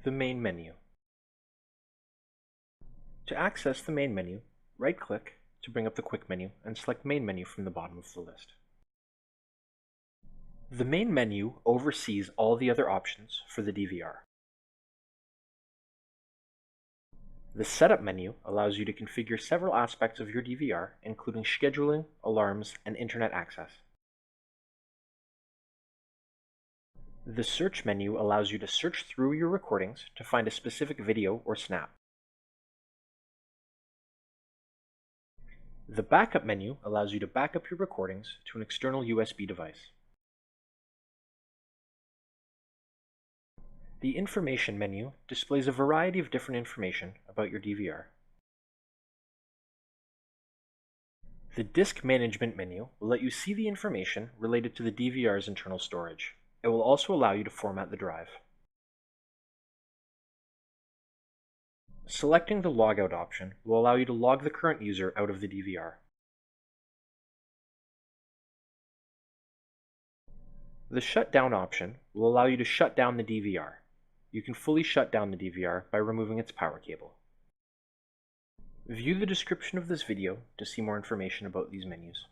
The main menu. To access the main menu, right-click to bring up the quick menu and select Main Menu from the bottom of the list. The main menu oversees all the other options for the DVR. The Setup menu allows you to configure several aspects of your DVR, including scheduling, alarms, and internet access. The Search menu allows you to search through your recordings to find a specific video or snap. The Backup menu allows you to back up your recordings to an external USB device. The Information menu displays a variety of different information about your DVR. The Disk Management menu will let you see the information related to the DVR's internal storage. It will also allow you to format the drive. Selecting the Logout option will allow you to log the current user out of the DVR. The Shutdown option will allow you to shut down the DVR. You can fully shut down the DVR by removing its power cable. View the description of this video to see more information about these menus.